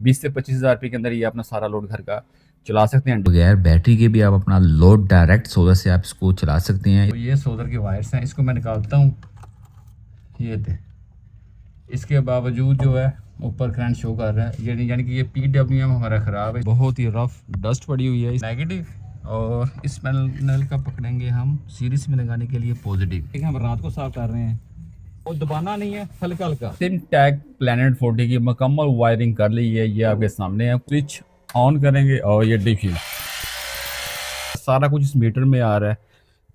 20 से 25,000 रुपये के अंदर ये अपना सारा लोड घर का चला सकते हैं। बगैर बैटरी के भी आप अपना लोड डायरेक्ट सोलर से आप इसको चला सकते हैं। तो ये सोलर के वायर्स हैं, इसको मैं निकालता हूँ। ये थे, इसके बावजूद जो है ऊपर करंट शो कर रहा है, यानी कि ये PWM हमारा ख़राब है, बहुत ही रफ डस्ट पड़ी हुई है नेगेटिव। और इस पैनल का पकड़ेंगे हम सीरीज में लगाने के लिए पॉजिटिव। ठीक है, हम रात को साफ कर रहे हैं और दबाना नहीं है, हल्का हल्का। सिमटेक प्लैनेट 40 की मुकम्मल वायरिंग कर ली है, ये आपके सामने है। स्विच ऑन करेंगे और ये डिफ्यूज सारा कुछ इस मीटर में आ रहा है।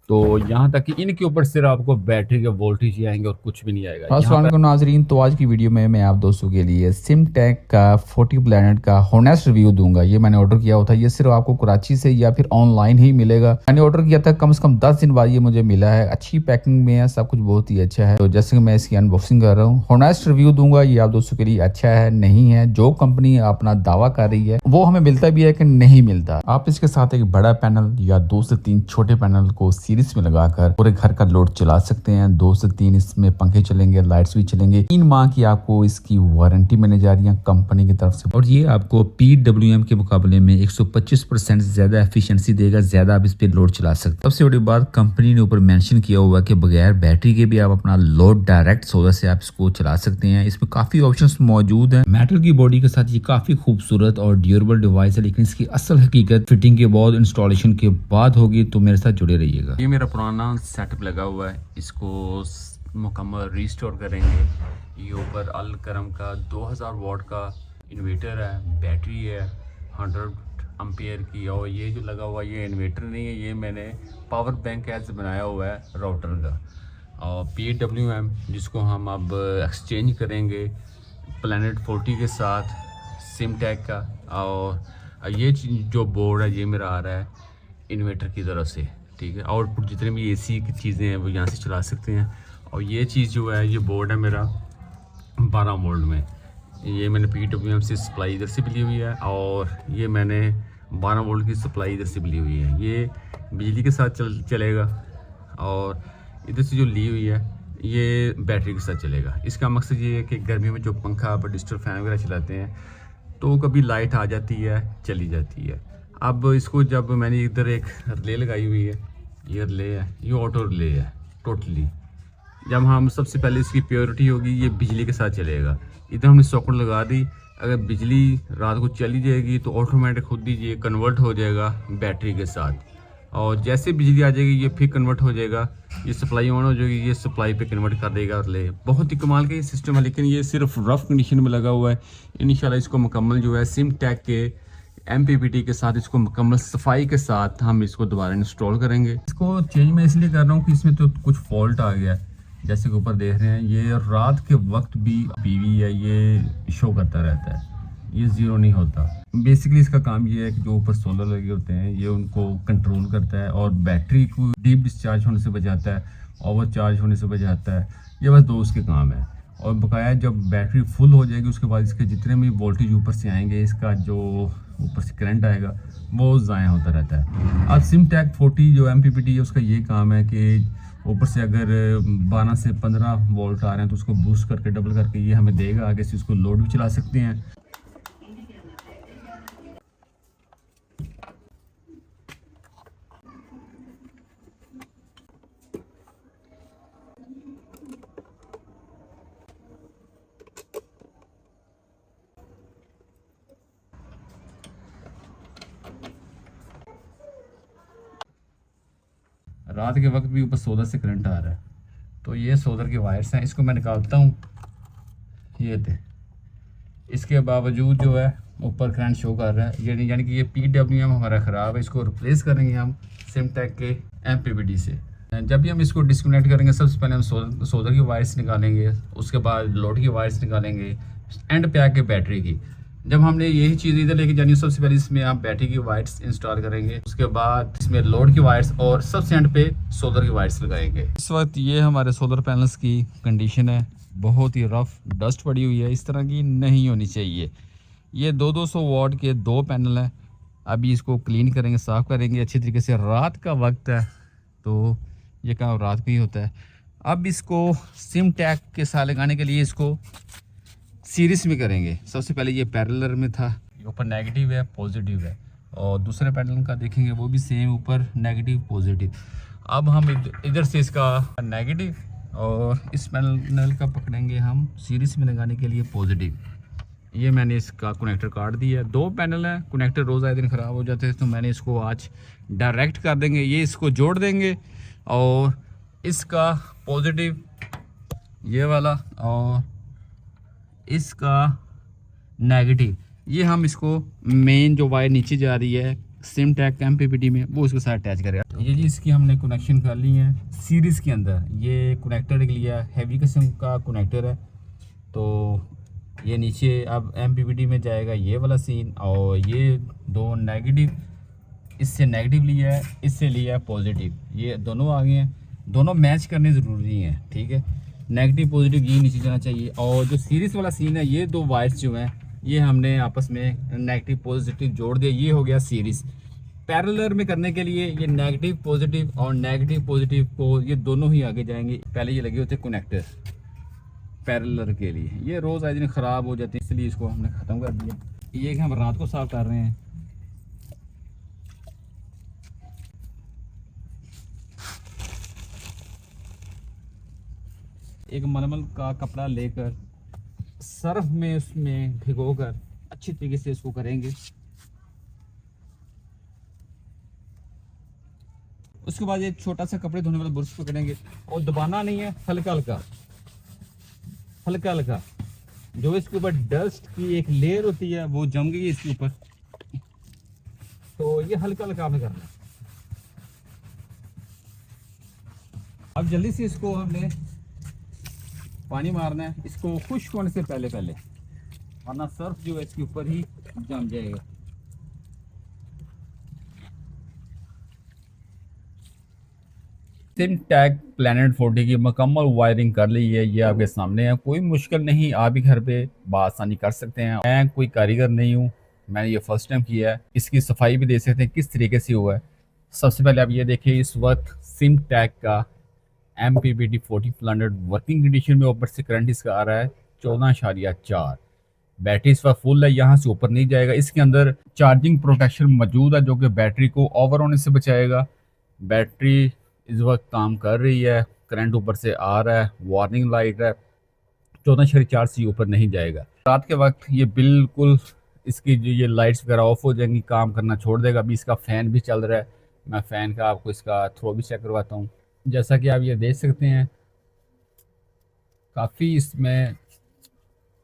तो यहाँ तक कि इनके ऊपर सिर्फ आपको बैटरी के वोल्टेज ही आएंगे और कुछ भी नहीं आएगा। अस्सलाम वालेकुम नाजरीन, तो आज की वीडियो में मैं आप दोस्तों के लिए सिमटेक का 40 प्लैनेट का हॉनेस्ट रिव्यू दूंगा। ये मैंने ऑर्डर किया हुआ था, ये सिर्फ आपको कराची से या फिर ऑनलाइन ही मिलेगा। मैंने ऑर्डर किया था कम से कम 10 दिन बाद ये मुझे मिला है। अच्छी पैकिंग में है, सब कुछ बहुत ही अच्छा है। तो जैसे कि मैं इसकी अनबॉक्सिंग कर रहा हूँ, हॉनेस्ट रिव्यू दूंगा। ये आप दोस्तों के लिए अच्छा है नहीं है, जो कंपनी अपना दावा कर रही है वो हमें मिलता भी है कि नहीं मिलता। आप इसके साथ एक बड़ा पैनल या 2 से 3 छोटे पैनल को सीरीज में लगाकर पूरे घर का लोड चला सकते हैं। 2 से 3 इसमें पंखे चलेंगे, लाइट्स भी चलेंगे। 3 माह की आपको इसकी वारंटी मिलने जा रही है कंपनी की तरफ से, और ये आपको PWM के मुकाबले में 125% ज्यादा एफिशिएंसी देगा, ज्यादा आप इस पे लोड चला सकते हैं। सबसे बड़ी बात, कंपनी ने ऊपर मेंशन किया हुआ है कि बगैर बैटरी के भी आप अपना लोड डायरेक्ट सोलर से आप इसको चला सकते हैं। इसमें काफी ऑप्शंस मौजूद हैं। मेटल की बॉडी के साथ ये काफी खूबसूरत और ड्यूरेबल डिवाइस है, लेकिन इसकी असल हकीकत फिटिंग के बाद, इंस्टॉलेशन के बाद होगी। तो मेरे साथ जुड़े रहिएगा। ये मेरा पुराना सेटअप लगा हुआ है, इसको मुकम्मल रीस्टोर करेंगे। ये ऊपर अल करम का 2000 वाट का इन्वर्टर है, बैटरी है 100 एम्पियर की। और ये जो लगा हुआ ये इन्वर्टर नहीं है, ये मैंने पावर बैंक ऐसे बनाया हुआ है राउटर का। और PWM जिसको हम अब एक्सचेंज करेंगे प्लैनेट 40 के साथ सिमटेक का। और ये जो बोर्ड है ये मेरा आ रहा है इन्वर्टर की तरफ से। ठीक है, आउटपुट जितने भी AC की चीज़ें हैं वो यहाँ से चला सकते हैं। और ये चीज़ जो है, ये बोर्ड है मेरा 12 वोल्ट में। ये मैंने PWM से सप्लाई इधर से भी ली हुई है, और ये मैंने 12 वोल्ट की सप्लाई इधर से भी ली हुई है। ये बिजली के साथ चलेगा, और इधर से जो ली हुई है ये बैटरी के साथ चलेगा। इसका मकसद ये है कि गर्मी में जो पंखा आप डिजिटल फैन वगैरह चलाते हैं तो कभी लाइट आ जाती है, चली जाती है। अब इसको जब मैंने इधर एक रिले लगाई हुई है, ये रिले है, ये ऑटो रिले है टोटली। जब हम सबसे पहले इसकी प्योरिटी होगी, ये बिजली के साथ चलेगा। इधर हमने सॉकेट लगा दी, अगर बिजली रात को चली जाएगी तो ऑटोमेटिक खुद ही ये कन्वर्ट हो जाएगा बैटरी के साथ। और जैसे बिजली आ जाएगी ये फिर कन्वर्ट हो जाएगा, ये सप्लाई ऑन हो जाएगी, ये सप्लाई पे कन्वर्ट कर देगा रिले। बहुत ही कमाल का ये सिस्टम है, लेकिन ये सिर्फ रफ कंडीशन में लगा हुआ है। इंशाल्लाह इसको मुकम्मल जो है सिमटेक के MPPT के साथ, इसको मुकम्मल सफाई के साथ हम इसको दोबारा इंस्टॉल करेंगे। इसको चेंज मैं इसलिए कर रहा हूँ कि इसमें तो कुछ फॉल्ट आ गया, जैसे कि ऊपर देख रहे हैं ये रात के वक्त भी PV है ये शो करता रहता है, ये ज़ीरो नहीं होता। बेसिकली इसका काम ये है कि जो ऊपर सोलर लगे होते हैं ये उनको कंट्रोल करता है, और बैटरी को डीप डिस्चार्ज होने से बचाता है, ओवर चार्ज होने से बचाता है। ये बस 2 उसके काम है। और बकाया जब बैटरी फुल हो जाएगी उसके बाद इसके जितने भी वोल्टेज ऊपर से आएंगे, इसका जो ऊपर से करंट आएगा वो ज़ाया होता रहता है। अब सिमटेक 40 जो MPPT है उसका ये काम है कि ऊपर से अगर 12 से 15 वोल्ट आ रहे हैं तो उसको बूस्ट करके डबल करके ये हमें देगा, आगे से उसको लोड भी चला सकते हैं। रात के वक्त भी ऊपर सोलर से करंट आ रहा है। तो ये सोलर के वायर्स हैं, इसको मैं निकालता हूँ। ये थे, इसके बावजूद जो है ऊपर करंट शो कर रहा है, यानी कि ये PWM हमारा ख़राब है। इसको रिप्लेस करेंगे हम सिमटेक के MPPT से। जब भी हम इसको डिस्कनेक्ट करेंगे, सबसे पहले हम सोलर की वायर्स निकालेंगे, उसके बाद लोड की वायर्स निकालेंगे, एंड पे आके बैटरी की। जब हमने यही चीज़ इधर लेके जानी है, सबसे पहले इसमें आप बैटरी की वायर्स इंस्टॉल करेंगे, उसके बाद इसमें लोड की वायर्स, और सबसे एंड पे सोलर की वायर्स लगाएंगे। इस वक्त ये हमारे सोलर पैनल्स की कंडीशन है, बहुत ही रफ डस्ट पड़ी हुई है, इस तरह की नहीं होनी चाहिए। ये 200 वाट के 2 पैनल हैं। अभी इसको क्लीन करेंगे, साफ़ करेंगे अच्छी तरीके से। रात का वक्त है तो ये काम रात को ही होता है। अब इसको सिमटेक के साथ लगाने के लिए इसको सीरीज में करेंगे। सबसे पहले ये पैरेलल में था, ऊपर नेगेटिव है पॉजिटिव है, और दूसरे पैनल का देखेंगे वो भी सेम, ऊपर नेगेटिव पॉजिटिव। अब हम इधर से इसका नेगेटिव और इस पैनल का पकड़ेंगे हम सीरीज में लगाने के लिए पॉजिटिव। ये मैंने इसका कनेक्टर काट दिया है। 2 पैनल हैं, कनेक्टर रोज़ आए दिन ख़राब हो जाते हैं, तो मैंने इसको आज डायरेक्ट कर देंगे। ये इसको जोड़ देंगे और इसका पॉजिटिव ये वाला और इसका नेगेटिव, ये हम इसको मेन जो वायर नीचे जा रही है सिमटेक MPPT में, वो उसके साथ अटैच करेगा। ये जी इसकी हमने कनेक्शन कर ली है सीरीज़ के अंदर। ये कनेक्टर के लिए हैवी किस्म का कनेक्टर है, तो ये नीचे अब MPPT में जाएगा ये वाला सीन। और ये 2 नेगेटिव, इससे नेगेटिव लिया है, इससे लिया है पॉजिटिव, ये दोनों आ गए हैं। दोनों मैच करने ज़रूरी हैं, ठीक है। नेगेटिव पॉजिटिव ये नीचे जाना चाहिए। और जो सीरीज़ वाला सीन है, ये 2 वायर्स जो हैं ये हमने आपस में नेगेटिव पॉजिटिव जोड़ दिया, ये हो गया सीरीज़। पैरेलल में करने के लिए ये नेगेटिव पॉजिटिव और नेगेटिव पॉजिटिव को ये दोनों ही आगे जाएंगे। पहले ये लगे होते कनेक्टर पैरेलल के लिए, ये रोज़ आए दिन ख़राब हो जाते हैं, इसलिए इसको हमने ख़त्म कर दिया। ये कि हम रात को साफ कर रहे हैं। एक मलमल का कपड़ा लेकर सर्फ में उसमें भिगोकर अच्छी तरीके से इसको करेंगे। उसके बाद एक छोटा सा कपड़े धोने वाला ब्रश पकड़ेंगे और दबाना नहीं है, हल्का हल्का हल्का हल्का। जो इसके ऊपर डस्ट की एक लेयर होती है वो जम गई है इसके ऊपर, तो ये हल्का हल्का हमें करना है। अब जल्दी से इसको हमने पानी मारना है, इसको खुश्क होने से पहले पहले, वरना सर्फ जो है इसके ऊपर ही जम जाएगा। सिमटेक प्लैनेट 40 की मुकम्मल वायरिंग कर ली है, ये आपके सामने है। कोई मुश्किल नहीं, आप भी घर पे बआसानी कर सकते हैं। मैं कोई कारीगर नहीं हूँ, मैंने ये फर्स्ट टाइम किया है। इसकी सफाई भी देख सकते हैं किस तरीके से हुआ है। सबसे पहले आप ये देखिए, इस वक्त सिमटेक का MPPT 40 वर्किंग कंडीशन में, ऊपर से करंट इसका आ रहा है 14.4। बैटरी इस वक्त फुल है, यहाँ से ऊपर नहीं जाएगा। इसके अंदर चार्जिंग प्रोटेक्शन मौजूद है जो कि बैटरी को ओवर होने से बचाएगा। बैटरी इस वक्त काम कर रही है, करंट ऊपर से आ रहा है, वार्निंग लाइट है, 14.4 से ऊपर नहीं जाएगा। रात के वक्त ये बिल्कुल इसकी जो ये लाइट्स वगैरह ऑफ हो जाएंगी, काम करना छोड़ देगा। अभी इसका फ़ैन भी चल रहा है, मैं फ़ैन का आपको इसका थ्रो भी चेक करवाता हूँ। जैसा कि आप ये देख सकते हैं, काफ़ी इसमें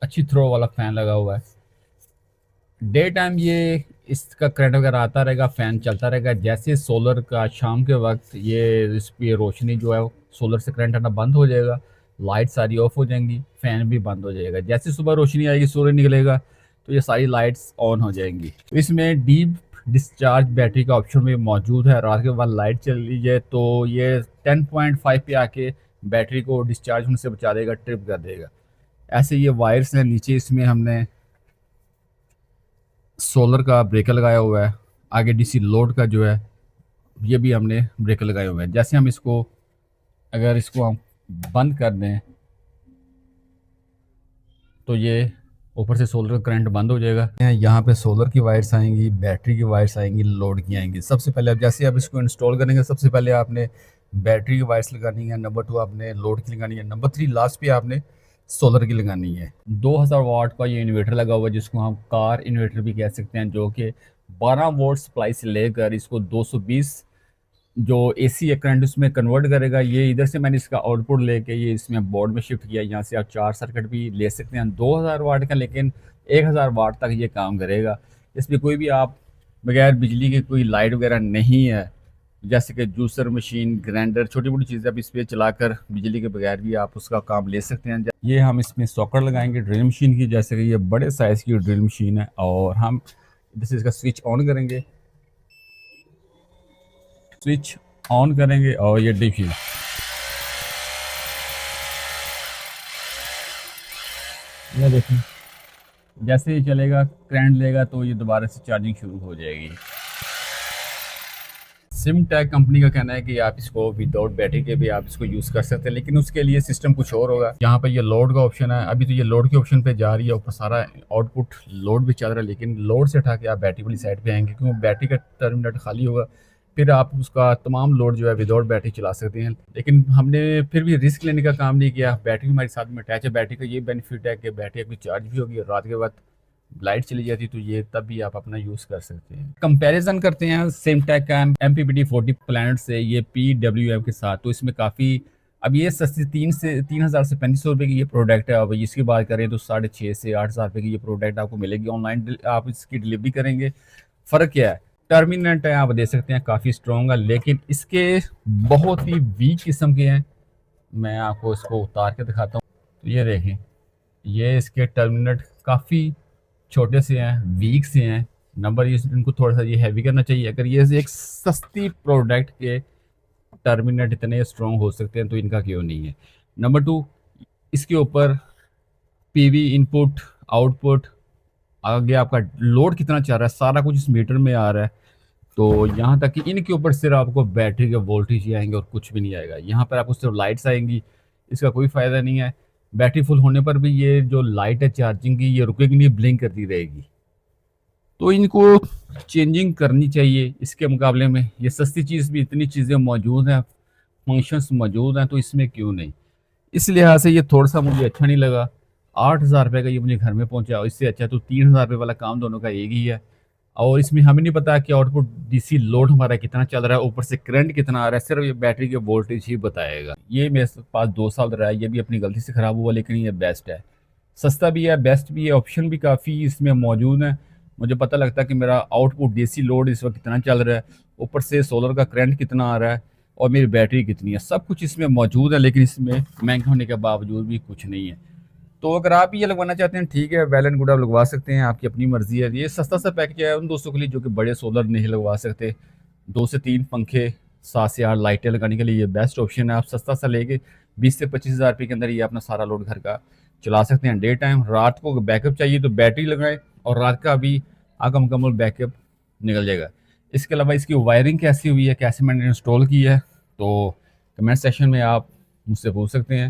अच्छी थ्रो वाला फ़ैन लगा हुआ है। डे टाइम ये इसका करंट वगैरह आता रहेगा, फ़ैन चलता रहेगा। जैसे सोलर का शाम के वक्त ये इस पर रोशनी जो है सोलर से करंट आना बंद हो जाएगा, लाइट सारी ऑफ हो जाएंगी, फ़ैन भी बंद हो जाएगा। जैसे सुबह रोशनी आएगी, सूर्य निकलेगा, तो ये सारी लाइट्स ऑन हो जाएंगी। तो इसमें डीप डिस्चार्ज बैटरी का ऑप्शन भी मौजूद है। रात के बाद लाइट चली जाए तो ये 10.5 पे आके बैटरी को डिस्चार्ज होने से बचा देगा, ट्रिप कर देगा। ऐसे ये वायर्स हैं नीचे, इसमें हमने सोलर का ब्रेकर लगाया हुआ है। आगे DC लोड का जो है ये भी हमने ब्रेकर लगाए हुए हैं। जैसे हम इसको, अगर इसको हम बंद कर दें तो ये ऊपर से सोलर का करंट बंद हो जाएगा। यहाँ पे सोलर की वायर्स आएंगी, बैटरी की वायर्स आएंगी, लोड की आएंगी। सबसे पहले अब जैसे आप इसको इंस्टॉल करेंगे, सबसे पहले आपने बैटरी की वायर्स लगानी है, नंबर 2 आपने लोड की लगानी है, नंबर 3 लास्ट पे आपने सोलर की लगानी है। 2000 वाट का ये इन्वर्टर लगा हुआ है, जिसको हम कार इन्वर्टर भी कह सकते हैं, जो कि 12 वोल्ट सप्लाई से लेकर इसको 220 जो AC है करंट उसमें कन्वर्ट करेगा। ये इधर से मैंने इसका आउटपुट लेके ये इसमें बोर्ड में शिफ्ट किया। यहाँ से आप 4 सर्किट भी ले सकते हैं 2000 वाट का, लेकिन 1000 वाट तक ये काम करेगा। इसमें कोई भी आप बगैर बिजली के कोई लाइट वगैरह नहीं है, जैसे कि जूसर मशीन, ग्राइंडर, छोटी मोटी चीज़ें आप इस पर चलाकर बिजली के बगैर भी आप उसका काम ले सकते हैं। ये हम इसमें सॉकेट लगाएंगे ड्रिल मशीन की, जैसे कि ये बड़े साइज़ की ड्रिल मशीन है। और हम जैसे इसका स्विच ऑन करेंगे, स्विच ऑन करेंगे और ये देखिए ये देखिए जैसे ही चलेगा, करंट लेगा तो ये दोबारा से चार्जिंग शुरू हो जाएगी। सिमटेक कंपनी का कहना है कि आप इसको विदाउट बैटरी के भी आप इसको यूज़ कर सकते हैं, लेकिन उसके लिए सिस्टम कुछ और होगा। यहाँ पे ये लोड का ऑप्शन है, अभी तो ये लोड के ऑप्शन पे जा रही है, ऊपर सारा आउटपुट लोड भी चल रहा है, लेकिन लोड से उठा के आप बैटरी वाली साइड पे आएंगे क्योंकि बैटरी का टर्मिनल खाली होगा, फिर आप उसका तमाम लोड जो है विदाउट बैटरी चला सकते हैं। लेकिन हमने फिर भी रिस्क लेने का काम नहीं किया, बैटरी हमारे साथ में अटैच है। बैटरी का ये बेनिफिट है कि बैटरी आपकी चार्ज भी होगी, रात के बाद लाइट चली जाती तो ये तब भी आप अपना यूज़ कर सकते हैं। कंपैरिजन करते हैं सिमटेक का MPPT 40 प्लैनेट से ये PWM के साथ, तो इसमें काफ़ी अब ये सस्ती 3,000 से 3,500 रुपये की ये प्रोडक्ट है। अब इसकी बात करें तो 6,500 से 8,000 रुपये की ये प्रोडक्ट आपको मिलेगी ऑनलाइन, आप इसकी डिलीवरी करेंगे। फ़र्क क्या है, टर्मिनेंट है आप दे सकते हैं, काफ़ी स्ट्रॉन्ग है, लेकिन इसके बहुत ही वीक किस्म के हैं। मैं आपको इसको उतार के दिखाता हूँ, तो ये देखें, ये इसके टर्मिनेट काफ़ी छोटे से हैं, वीक से हैं। नंबर ये इनको थोड़ा सा ये हैवी करना चाहिए। अगर ये एक सस्ती प्रोडक्ट के टर्मिनेट इतने स्ट्रॉन्ग हो सकते हैं तो इनका क्यों नहीं है। नंबर 2, इसके ऊपर PV इनपुट आउटपुट, आगे आपका लोड कितना चल रहा है, सारा कुछ इस मीटर में आ रहा है। तो यहाँ तक कि इनके ऊपर सिर्फ आपको बैटरी के वोल्टेज ही आएंगे और कुछ भी नहीं आएगा। यहाँ पर आपको सिर्फ लाइट्स आएंगी, इसका कोई फ़ायदा नहीं है। बैटरी फुल होने पर भी ये जो लाइट है चार्जिंग की, ये रुकेगी नहीं, ब्लिंक करती रहेगी। तो इनको चेंजिंग करनी चाहिए। इसके मुकाबले में ये सस्ती चीज़ भी, इतनी चीज़ें मौजूद हैं, फंक्शंस मौजूद हैं, तो इसमें क्यों नहीं। इस लिहाज से ये थोड़ा सा मुझे अच्छा नहीं लगा। 8,000 रुपये का ये मुझे घर में पहुंचा, इससे अच्छा तो 3,000 रुपये वाला काम दोनों का एक ही है। और इसमें हमें नहीं पता कि आउटपुट DC लोड हमारा कितना चल रहा है, ऊपर से करंट कितना आ रहा है, सिर्फ ये बैटरी के वोल्टेज ही बताएगा। ये मेरे पास 2 साल रहा है, ये भी अपनी गलती से ख़राब हुआ, लेकिन ये बेस्ट है, सस्ता भी है, बेस्ट भी है, ऑप्शन भी काफ़ी इसमें मौजूद है। मुझे पता लगता है कि मेरा आउटपुट DC लोड इस वक्त कितना चल रहा है, ऊपर से सोलर का करंट कितना आ रहा है और मेरी बैटरी कितनी है, सब कुछ इसमें मौजूद है। लेकिन इसमें महंगा होने के बावजूद भी कुछ नहीं है। तो अगर आप ये लगवाना चाहते हैं, ठीक है, वेल एंड गुड, आप लगवा सकते हैं, आपकी अपनी मर्जी है। ये सस्ता सा पैकेज है उन दोस्तों के लिए जो कि बड़े सोलर नहीं लगवा सकते। 2 से 3 पंखे, 7 से 8 लाइटें लगाने के लिए ये बेस्ट ऑप्शन है। आप सस्ता सा लेके 20 से 25,000 रुपये के अंदर ये अपना सारा लोड घर का चला सकते हैं। डे टाइम, रात को बैकअप चाहिए तो बैटरी लगाएं और रात का भी आपका मुकम्मल बैकअप निकल जाएगा। इसके अलावा इसकी वायरिंग कैसी हुई है, कैसे मैंने इंस्टॉल की है, तो कमेंट सेक्शन में आप मुझसे पूछ सकते हैं।